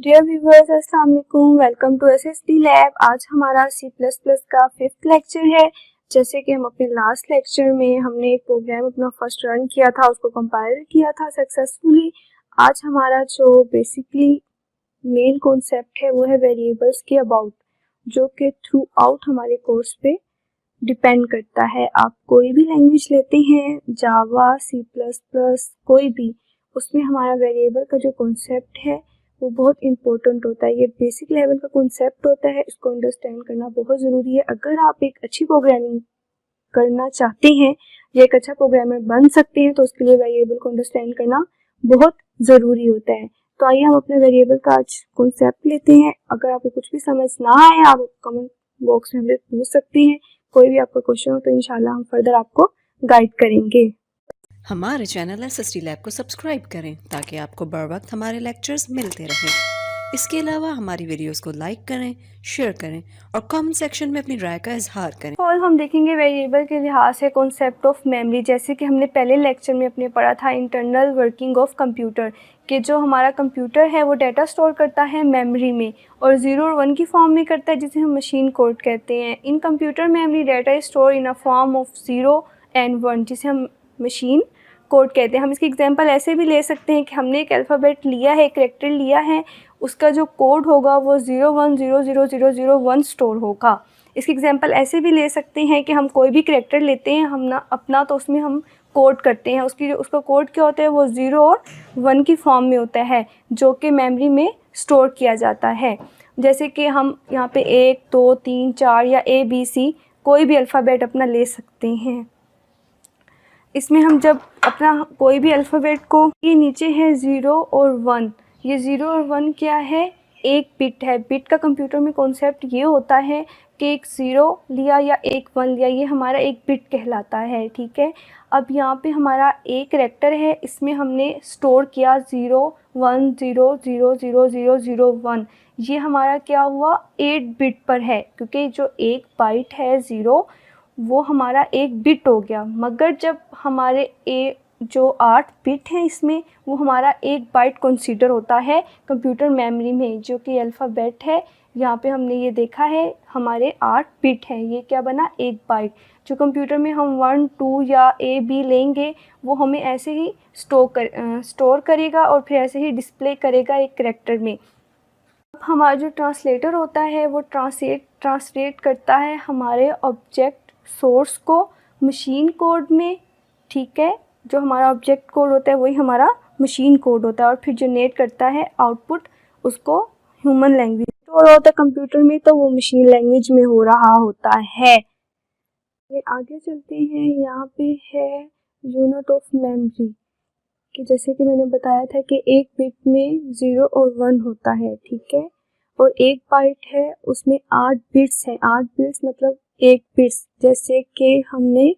Dear viewers, अस्सलाम वालेकुम। Welcome to SSD lab. आज हमारा C++ का 5th लेक्चर है। जैसे कि हम अपने लास्ट लेक्चर में हमने एक प्रोग्राम अपना फर्स्ट रन किया था, उसको कंपाइल किया था सक्सेसफुली। आज हमारा जो बेसिकली मेन कॉन्सेप्ट है वो है वेरिएबल्स के अबाउट, जो कि थ्रू आउट हमारे कोर्स पे डिपेंड करता है। आप कोई भी लैंग्वेज लेते हैं, जावा, C++, कोई भी, उसमें हमारा वेरिएबल का जो कॉन्सेप्ट है वो बहुत इंपॉर्टेंट होता है। ये बेसिक लेवल का कॉन्सेप्ट होता है, इसको अंडरस्टैंड करना बहुत ज़रूरी है। अगर आप एक अच्छी प्रोग्रामिंग करना चाहते हैं या एक अच्छा प्रोग्रामर बन सकते हैं तो उसके लिए वेरिएबल को अंडरस्टैंड करना बहुत ज़रूरी होता है। तो आइए हम अपने वेरिएबल का आज कॉन्सेप्ट लेते हैं। अगर आपको कुछ भी समझ ना आए, आप कमेंट बॉक्स में हमसे पूछ सकते हैं। कोई भी आपका क्वेश्चन हो तो इंशाल्लाह हम फर्दर आपको गाइड करेंगे। हमारे चैनल एसएसडी लैब को सब्सक्राइब करें ताकि आपको बर वक्त हमारे लेक्चर्स मिलते रहें। इसके अलावा हमारी वीडियोस को लाइक करें, शेयर करें और कमेंट सेक्शन में अपनी राय का इजहार करें। और हम देखेंगे वेरिएबल के लिहाज से कॉन्सेप्ट ऑफ मेमोरी। जैसे कि हमने पहले लेक्चर में अपने पढ़ा था इंटरनल वर्किंग ऑफ कंप्यूटर, कि जो हमारा कंप्यूटर है वो डाटा स्टोर करता है मेमोरी में और 0 और 1 की फॉर्म में करता है, जिसे हम मशीन कोड कहते हैं। इन computer memory data store in a form of 0 and 1, जिसे हम मशीन कोड कहते हैं। हम इसकी एग्जांपल ऐसे भी ले सकते हैं कि हमने एक अल्फ़ाबेट लिया है, एक कैरेक्टर लिया है, उसका जो कोड होगा वो 01000001 स्टोर होगा। इसकी एग्जांपल ऐसे भी ले सकते हैं कि हम कोई भी कैरेक्टर लेते हैं हम ना अपना, तो उसमें हम कोड करते हैं। उसका कोड क्या होता है, वो 0 और 1 की फॉर्म में होता है, जो कि मेमोरी में स्टोर किया जाता है। जैसे कि हम यहाँ पे 1, 2, 3, 4 या ABC कोई भी अल्फ़ाबेट अपना ले सकते हैं। इसमें हम जब अपना कोई भी अल्फ़ाबेट को, ये नीचे है 0 और 1, ये 0 और 1 क्या है, एक बिट है। बिट का कंप्यूटर में कॉन्सेप्ट ये होता है कि एक 0 लिया या एक 1 लिया, ये हमारा एक बिट कहलाता है। ठीक है, अब यहाँ पे हमारा एक कैरेक्टर है, इसमें हमने स्टोर किया 0 1 0 0 0 0 0 1, ये हमारा क्या हुआ, 8 बिट पर है, क्योंकि जो एक बाइट है 0 वो हमारा एक बिट हो गया। मगर जब हमारे जो 8 बिट हैं इसमें, वो हमारा एक बाइट कंसीडर होता है कंप्यूटर मेमोरी में, जो कि अल्फ़ाबेट है। यहाँ पे हमने ये देखा है हमारे 8 बिट हैं, ये क्या बना, एक बाइट। जो कंप्यूटर में हम 1 2 या AB लेंगे वो हमें ऐसे ही स्टोर करेगा और फिर ऐसे ही डिस्प्ले करेगा एक कैरेक्टर में। अब हमारा जो ट्रांसलेटर होता है वो ट्रांसलेट करता है हमारे ऑब्जेक्ट सोर्स को मशीन कोड में। ठीक है, जो हमारा ऑब्जेक्ट कोड होता है वही हमारा मशीन कोड होता है, और फिर जनरेट करता है आउटपुट, उसको ह्यूमन लैंग्वेज स्टोर होता है कंप्यूटर में, तो वो मशीन लैंग्वेज में हो रहा होता है। आगे चलते हैं, यहाँ पे है यूनिट ऑफ मेमोरी, कि जैसे कि मैंने बताया था कि एक बिट में 0 और 1 होता है। ठीक है, और एक बाइट है उसमें 8 बिट्स हैं। 8 बिट्स मतलब एक बिट्स, जैसे कि हमने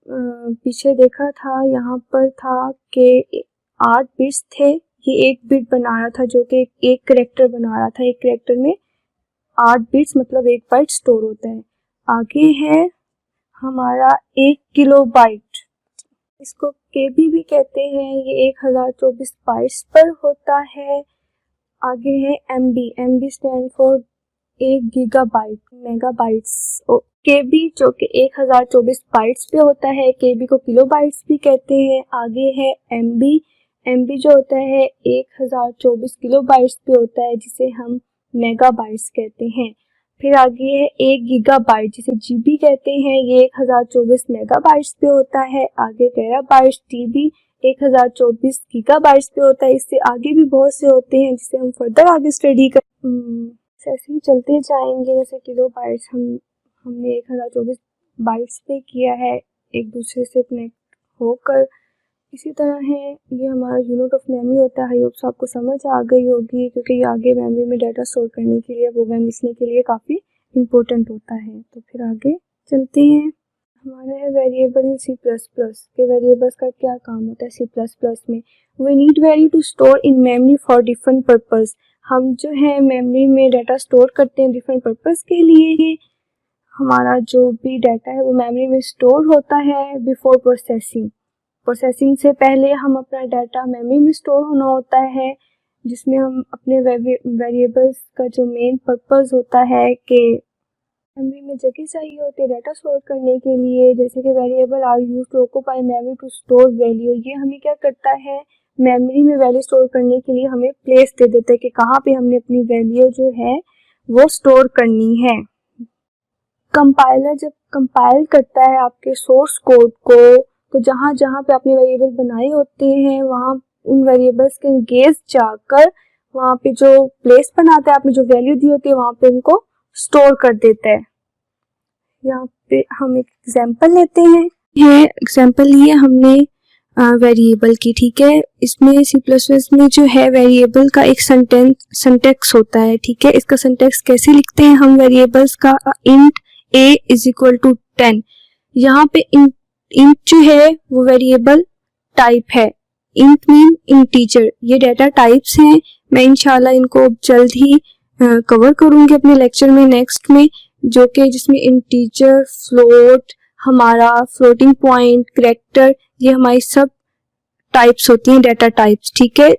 पीछे देखा था, यहाँ पर था कि 8 बिट्स थे, ये एक बिट बना रहा था, जो कि एक कैरेक्टर बना रहा था। एक कैरेक्टर में 8 बिट्स मतलब एक बाइट स्टोर होता है। आगे है हमारा 1 किलोबाइट, इसको KB भी कहते हैं, ये 1024 बाइट्स पर होता है। आगे है MB stand for 1 gigabyte, megabytes. KB जो कि 1024 बाइट्स पे होता है, KB को किलोबाइट्स भी कहते हैं। आगे है MB जो होता है 1024 किलोबाइट्स पे होता है, जिसे हम मेगाबाइट्स कहते हैं। फिर आगे है 1 गीगाबाइट, जिसे GB कहते हैं, ये 1024 मेगाबाइट्स पे होता है। आगे टेराबाइट्स, TB 1024 गीगाबाइट्स पे होता है। इससे आगे भी बहुत से होते हैं जिसे हम फर्दर आगे स्टडी कर ऐसे ही चलते जाएंगे। जैसे किलोबाइट्स हमने 1024 बाइट्स पे किया है एक दूसरे से कनेक्ट होकर। इसी तरह है, ये हमारा यूनिट ऑफ मेमोरी होता है। आई होप सो आपको समझ आ गई होगी, क्योंकि ये आगे मेमोरी में डाटा स्टोर करने के लिए, प्रोग्राम लिखने के लिए काफ़ी इम्पोर्टेंट होता है। तो फिर आगे चलते हैं, हमारा है वेरिएबल इन C++। के वेरिएबल्स का क्या काम होता है C++ में, we need value to store in memory for different purpose. हम जो है मेमोरी में डाटा स्टोर करते हैं डिफरेंट पर्पस के लिए। हमारा जो भी डाटा है वो मेमोरी में स्टोर होता है बिफोर प्रोसेसिंग से पहले हम अपना डाटा मेमोरी में स्टोर होना होता है। जिसमें हम अपने वेरिएबल्स का जो मेन पर्पस होता है कि मेमोरी में जगह चाहिए होती है डाटा स्टोर करने के लिए, जैसे कि variable are use to occupy memory to store value. ये हमें क्या करता है, मेमोरी में वैल्यू स्टोर करने के लिए हमें प्लेस दे देता है कि कहाँ पे हमने अपनी वैल्यू जो है वो स्टोर करनी है। कंपाइलर जब कंपाइल करता है आपके सोर्स कोड को, तो जहाँ जहाँ पे आपने वेरिएबल बनाए होते हैं वहाँ उन वेरिएबल्स के अगेंस्ट जाकर वहाँ पे जो प्लेस बनाता है, आपने जो वैल्यू दी होती है वहाँ पे उनको स्टोर कर देता है। यहाँ पे हम एक एग्जांपल लेते हैं। ये एग्जांपल लिए हमने वेरिएबल की, ठीक है। इसमें C++ में जो है वेरिएबल का एक सिंटैक्स होता है, ठीक है। इसका सिंटैक्स कैसे लिखते हैं हम वेरिएबल्स का, int a is equal to 10। यहाँ पे इंट जो है वो वेरिएबल टाइप है, इंट मीन इंटीजर। ये डाटा टाइप्स हैं, मैं इंशाल्लाह इनको जल्द ही कवर करूंगी अपने लेक्चर में नेक्स्ट में, जो कि जिसमें इंटीजर, फ्लोट, हमारा फ्लोटिंग पॉइंट, कैरेक्टर, ये हमारी सब टाइप्स होती हैं, डाटा टाइप्स, ठीक है।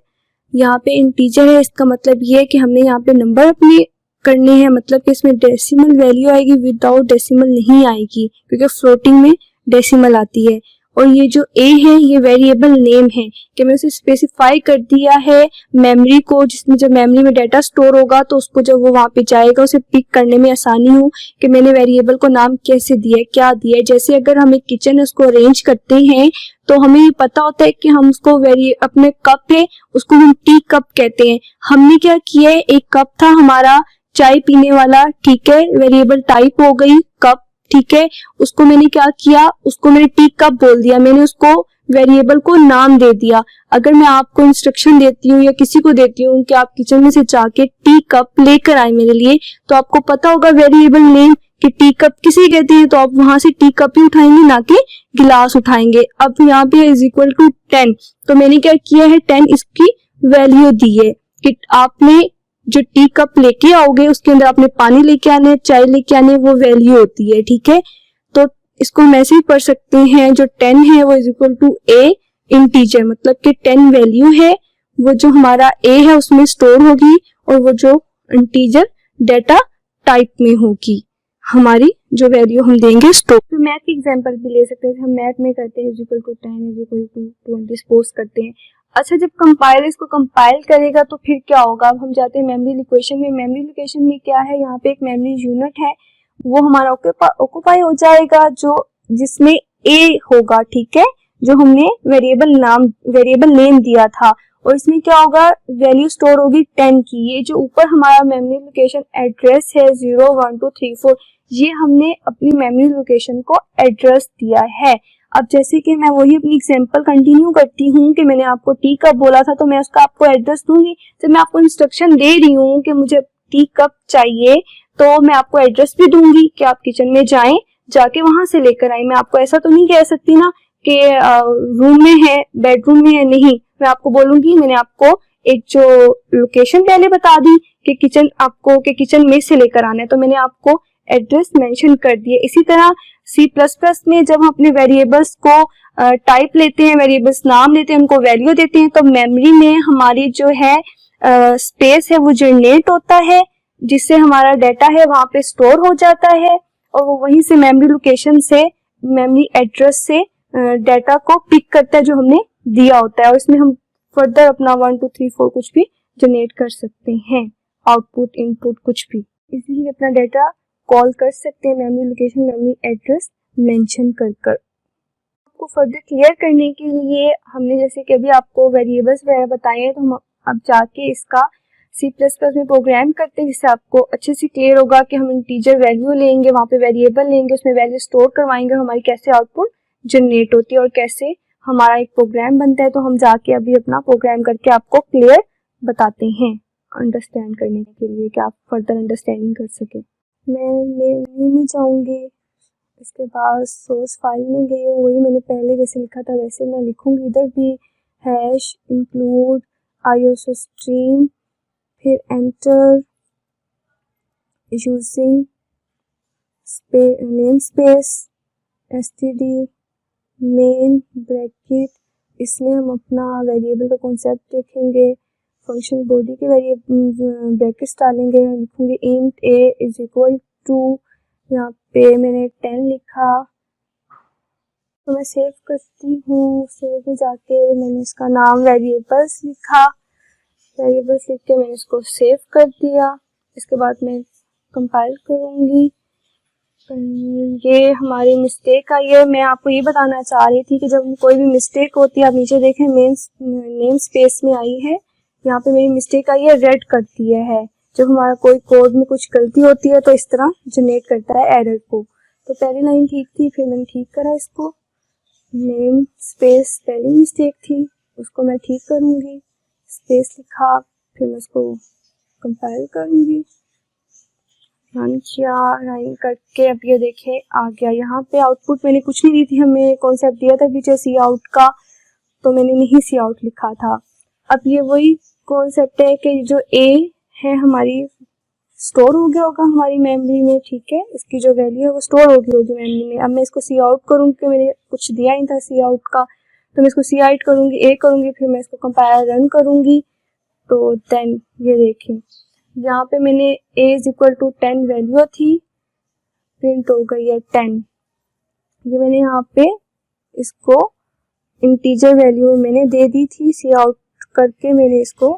यहाँ पे इंटीजर है, इसका मतलब ये है कि हमने यहाँ पे नंबर अपने करने हैं, मतलब कि इसमें डेसिमल वैल्यू आएगी, विदाउट डेसिमल नहीं आएगी, क्योंकि फ्लोटिंग में डेसिमल आती है। और ये जो a है ये वेरिएबल नेम है कि मैंने उसे स्पेसिफाई कर दिया है मेमोरी को, जिसमें जब मेमोरी में डाटा स्टोर होगा तो उसको जब वो वहाँ पे जाएगा उसे पिक करने में आसानी हो कि मैंने वेरिएबल को नाम कैसे दिया है, क्या दिया है। जैसे अगर हम एक किचन उसको अरेंज करते हैं तो हमें ये पता होता है कि हम उसको अपने कप है उसको हम टी कप कहते हैं। हमने क्या किया है, एक कप था हमारा चाय पीने वाला, ठीक है, वेरिएबल टाइप हो गई कप, ठीक है। उसको मैंने क्या किया, उसको मैंने टी कप बोल दिया, मैंने उसको वेरिएबल को नाम दे दिया। अगर मैं आपको इंस्ट्रक्शन देती हूँ या किसी को देती हूँ कि आप किचन में से जाके टी कप लेकर आए मेरे लिए, तो आपको पता होगा वेरिएबल नेम कि टी कप किसे कहते हैं, तो आप वहां से टी कप ही उठाएंगे, ना कि गिलास उठाएंगे। अब यहाँ पे इज इक्वल टू 10, तो मैंने क्या किया है 10 इसकी वैल्यू दी है कि आपने जो टी कप लेके आओगे उसके अंदर आपने पानी लेके आने, चाय लेके आने, वो वैल्यू होती है, ठीक है। तो इसको हम ऐसे ही पढ़ सकते हैं, जो 10 है वो is equal to a integer, मतलब कि 10 वैल्यू है वो जो हमारा a है उसमें स्टोर होगी, और वो जो इंटीजर डाटा टाइप में होगी हमारी जो वैल्यू हम देंगे स्टोर। तो मैथ की एग्जांपल भी ले सकते हैं, हम मैथ में करते हैं is equal to 10 is equal to 20 suppose करते हैं। अच्छा, जब कंपाइलर इसको कंपाइल करेगा तो फिर क्या होगा, अब हम जाते हैं मेमोरी लोकेशन में। मेमोरी लोकेशन में क्या है, यहाँ पे एक मेमोरी यूनिट है, वो हमारा ऑक्यूपाई हो जाएगा, जो जिसमें a होगा, ठीक है, जो हमने वेरिएबल नेम दिया था। और इसमें क्या होगा, वैल्यू स्टोर होगी 10 की। ये जो ऊपर हमारा मेमोरी लोकेशन एड्रेस है 0 1 2 3 4, ये हमने अपनी मेमोरी लोकेशन को एड्रेस दिया है। अब जैसे कि मैं वही अपनी एग्जांपल कंटिन्यू करती हूँ कि मैंने आपको टी कप बोला था, तो मैं उसका आपको एड्रेस दूंगी। जब मैं आपको इंस्ट्रक्शन दे रही हूँ कि मुझे टी कप चाहिए, तो मैं आपको एड्रेस भी दूंगी कि आप किचन में जाएं, जाके वहां से लेकर आए। मैं आपको ऐसा तो नहीं कह सकती ना कि रूम में है, बेडरूम में है, नहीं, मैं आपको बोलूंगी, मैंने आपको एक जो लोकेशन पहले बता दी कि किचन में से लेकर आना है, तो मैंने आपको एड्रेस मेंशन कर दिया। इसी तरह C++ में जब हम अपने वेरिएबल्स को टाइप लेते हैं, वेरिएबल्स नाम लेते हैं, उनको वैल्यू देते हैं, तो मेमोरी में हमारी जो है स्पेस है वो जनरेट होता है, जिससे हमारा डाटा है वहां पे स्टोर हो जाता है, और वो वहीं से मेमोरी लोकेशन से, मेमोरी एड्रेस से डाटा को पिक करता है जो हमने दिया होता है, और इसमें हम फर्दर अपना 1 2 3 4 कुछ भी जनरेट कर सकते हैं, आउटपुट, इनपुट, कुछ भी इजीली अपना डाटा कॉल कर सकते हैं memory location, memory address mention कर कर। आपको फर्दर क्लियर करने के लिए हमने जैसे कि अभी आपको वेरिएबल्स वगैरह बताए हैं, तो हम अब जाके इसका C++ में प्रोग्राम करते हैं, जिससे आपको अच्छे से क्लियर होगा कि हम इंटीजर वैल्यू लेंगे, वहाँ पे वेरिएबल लेंगे, उसमें वैल्यू स्टोर करवाएंगे, हमारी कैसे आउटपुट जनरेट होती है और कैसे हमारा एक प्रोग्राम बनता है। तो हम जाके अभी अपना प्रोग्राम करके आपको क्लियर बताते हैं अंडरस्टैंड करने के लिए, कि आप फर्दर अंडरस्टैंडिंग कर सके। मैं मेन्यू में जाऊंगी, इसके बाद सोर्स फाइल में गई हूँ, वही मैंने पहले जैसे लिखा था वैसे मैं लिखूंगी इधर भी, हैश इंक्लूड ISOstream, फिर enter using name space std main bracket, इसमें हम अपना वेरिएबल का कॉन्सेप्ट देखेंगे, फंक्शन बॉडी के ब्रैकेट्स डालेंगे, लिखूंगी int a is equal to, यहाँ पे मैंने 10 लिखा, तो मैं सेव करती हूँ। सेव में जाके मैंने इसका नाम वेरिएबल्स लिखा, वेरिएबल्स लिख के मैंने इसको सेव कर दिया। इसके बाद मैं कंपाइल करूँगी। ये हमारी मिस्टेक आई है। मैं आपको ये बताना चाह रही थी कि जब कोई भी मिस्टेक होती है, आप नीचे देखें नेम स्पेस में आई है, यहाँ पे मेरी मिस्टेक आई है, रेड करती है। जब हमारा कोई कोड में कुछ गलती होती है तो इस तरह जनरेट करता है एरर को। तो पहली लाइन ठीक थी, फिर मैंने ठीक करा इसको। नेम स्पेस स्पेलिंग मिस्टेक थी, उसको मैं ठीक करूँगी, स्पेस लिखा, फिर मैं उसको कंपाइल करूँगी। रन किया, रन करके अब ये देखें आ गया। यहाँ पे आउटपुट मैंने कुछ नहीं दी थी, हमें कॉन्सेप्ट दिया था पीछे सी आउट का, तो मैंने नहीं सी आउट लिखा था। अब ये वही कॉन्सेप्ट है कि जो ए है हमारी स्टोर हो गया होगा हमारी मेमोरी में, ठीक है, इसकी जो वैल्यू है वो स्टोर हो गई होगी मेमोरी में। अब मैं इसको सी आउट करूँगी कि मैंने कुछ दिया ही था सी आउट का, तो मैं इसको सी आउट करूँगी, ए करूँगी, फिर मैं इसको कंपाइल रन करूँगी। तो देन ये देखें यहाँ पे मैंने a is equal to 10 value थी, प्रिंट हो गई है 10। ये मैंने यहाँ पे इसको इंटीजर वैल्यू मैंने दे दी थी, सी आउट करके मैंने इसको।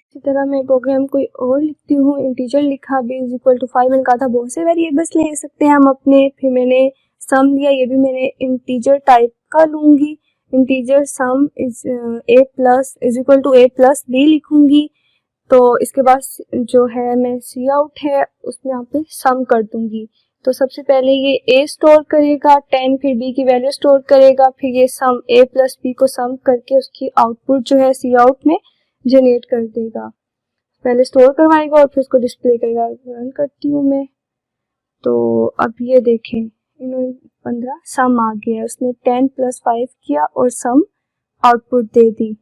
इसी तरह मैं प्रोग्राम कोई और लिखती हूँ, इंटीजर लिखा, b इज इक्वल टू 5। मैंने कहा था बहुत से वेरिएबल्स ले सकते हैं हम अपने, फिर मैंने सम लिया, ये भी मैंने इंटीजर टाइप का लूँगी। Integer sum is a plus is equal to a plus b लिखूँगी। तो इसके बाद जो है मैं सी आउट है उसमें यहाँ पे सम कर दूंगी। तो सबसे पहले ये a स्टोर करेगा 10, फिर b की वैल्यू स्टोर करेगा, फिर ये सम a प्लस b को सम करके उसकी आउटपुट जो है सी आउट में जनरेट कर देगा। पहले स्टोर करवाएगा और फिर उसको डिस्प्ले करेगा। रन करती हूँ मैं, तो अब ये देखें इन्होंने 15 सम आ गया, उसने 10 प्लस 5 किया और सम आउटपुट दे दी।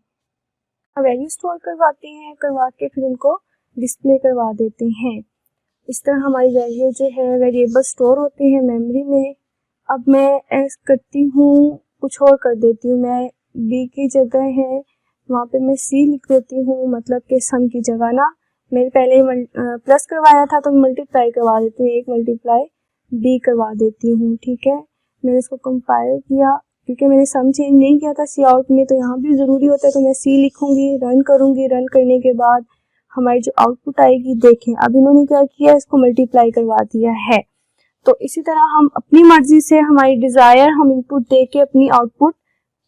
वैल्यू स्टोर करवाते हैं, करवा के फिर उनको डिस्प्ले करवा देते हैं। इस तरह हमारी वैल्यू जो है वेरिएबल स्टोर होते हैं मेमोरी में। अब मैं ऐसा करती हूँ, कुछ और कर देती हूँ, मैं b की जगह है वहाँ पे मैं c लिख देती हूँ, मतलब कि सम की जगह ना, मैंने पहले प्लस करवाया था तो मल्टीप्लाई करवा देती हूँ, 1 मल्टीप्लाई b करवा देती हूँ, ठीक है। मैंने इसको कंपाइल किया, क्योंकि मैंने सम चेंज नहीं किया था सी आउट में, तो यहाँ भी ज़रूरी होता है, तो मैं सी लिखूंगी, रन करूंगी। रन करने के बाद हमारी जो आउटपुट आएगी, देखें अब इन्होंने क्या किया, इसको मल्टीप्लाई करवा दिया है। तो इसी तरह हम अपनी मर्जी से हमारी डिज़ायर हम इनपुट दे के अपनी आउटपुट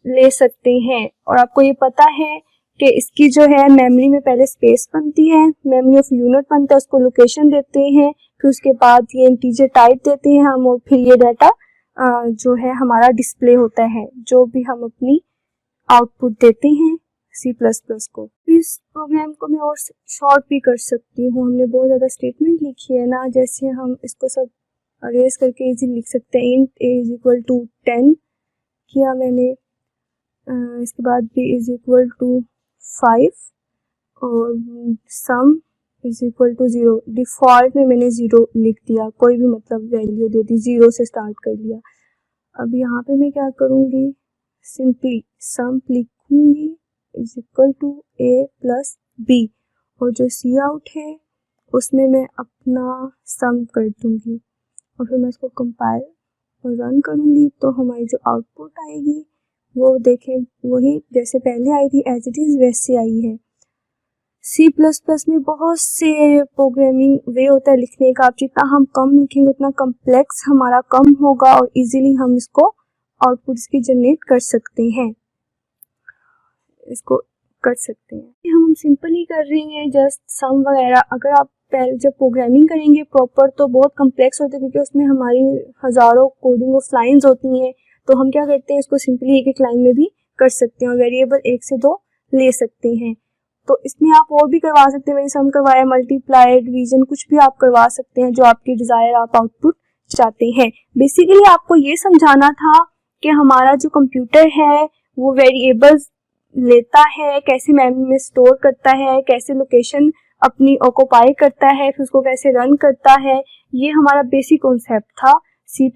ले सकते हैं। और आपको ये पता है कि इसकी जो है मेमोरी में पहले स्पेस बनती है, मेमोरी ऑफ यूनिट बनता है, उसको लोकेशन देते हैं, फिर उसके बाद ये इंटीजर टाइप देते हैं हम, और फिर ये डाटा जो है हमारा डिस्प्ले होता है, जो भी हम अपनी आउटपुट देते हैं C++ को। इस प्रोग्राम को मैं और शॉर्ट भी कर सकती हूँ, हमने बहुत ज़्यादा स्टेटमेंट लिखी है ना, जैसे हम इसको सब अरेज करके इजी लिख सकते हैं। Int a is equal to 10 किया मैंने, इसके बाद b इज इक्वल टू 5 और sum is equal to 0। Default में मैंने 0 लिख दिया, कोई भी मतलब वैल्यू दे दी, 0 से स्टार्ट कर लिया। अब यहाँ पे मैं क्या करूँगी, सिंपली सम लिखूँगी is equal to a plus b, और जो सी आउट है उसमें मैं अपना सम कर दूँगी, और फिर मैं इसको कंपाइल और रन करूँगी। तो हमारी जो आउटपुट आएगी वो देखें वही जैसे पहले आई थी, एज इट इज़ वैसे आई है। C++ में बहुत से प्रोग्रामिंग वे होता है लिखने का, आप जितना हम कम लिखेंगे उतना कम्प्लेक्स हमारा कम होगा और इजीली हम इसको आउटपुट इसकी जनरेट कर सकते हैं, इसको कर सकते हैं। हम सिंपल ही कर रहे हैं, जस्ट सम वगैरह। अगर आप पहले जब प्रोग्रामिंग करेंगे प्रॉपर तो बहुत कम्प्लेक्स होता है, क्योंकि उसमें हमारी हज़ारों कोडिंग ऑफ लाइन्स होती हैं। तो हम क्या करते हैं, इसको सिंपली एक एक लाइन में भी कर सकते हैं और वेरिएबल 1 से 2 ले सकते हैं। तो इसमें आप और भी करवा सकते हैं, मैंने सम करवाया, मल्टीप्लाई, डिवीजन, कुछ भी आप करवा सकते हैं जो आपकी डिज़ायर आप आउटपुट चाहते हैं। बेसिकली आपको ये समझाना था कि हमारा जो कंप्यूटर है वो वेरिएबल्स लेता है, कैसे मेमोरी में स्टोर करता है, कैसे लोकेशन अपनी ऑक्यूपाई करता है, फिर उसको कैसे रन करता है। ये हमारा बेसिक कॉन्सेप्ट था C++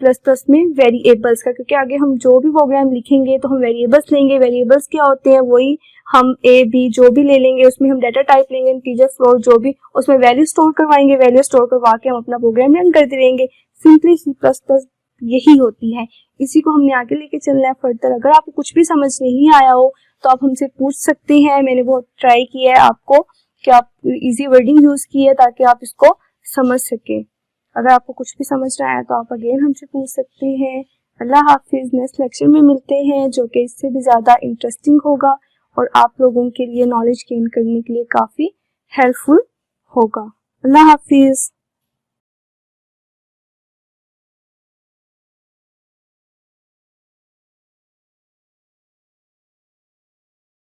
में वेरिएबल्स का, क्योंकि आगे हम जो भी प्रोग्राम लिखेंगे तो हम वेरिएबल्स लेंगे। वेरिएबल्स क्या होते हैं, वही हम A B जो भी ले लेंगे उसमें हम डाटा टाइप लेंगे, इंटीजर फ्लोट जो भी, उसमें वैल्यू स्टोर करवाएंगे, वैल्यू स्टोर करवा के हम अपना प्रोग्राम रन करते रहेंगे। सिंपली C++ यही होती है, इसी को हमने आगे लेके चलना है फर्दर। अगर आपको कुछ भी समझ नहीं आया हो तो आप हमसे पूछ सकते हैं। मैंने बहुत ट्राई किया है आपको कि आप इजी वर्डिंग यूज की है ताकि आप इसको समझ सकें। अगर आपको कुछ भी समझ ना आया तो आप अगेन हमसे पूछ सकते हैं। अल्लाह हाफिज, नेक्स्ट लेक्चर में मिलते हैं जो कि इससे भी ज़्यादा इंटरेस्टिंग होगा और आप लोगों के लिए नॉलेज गेन करने के लिए काफ़ी हेल्पफुल होगा। अल्लाह हाफिज।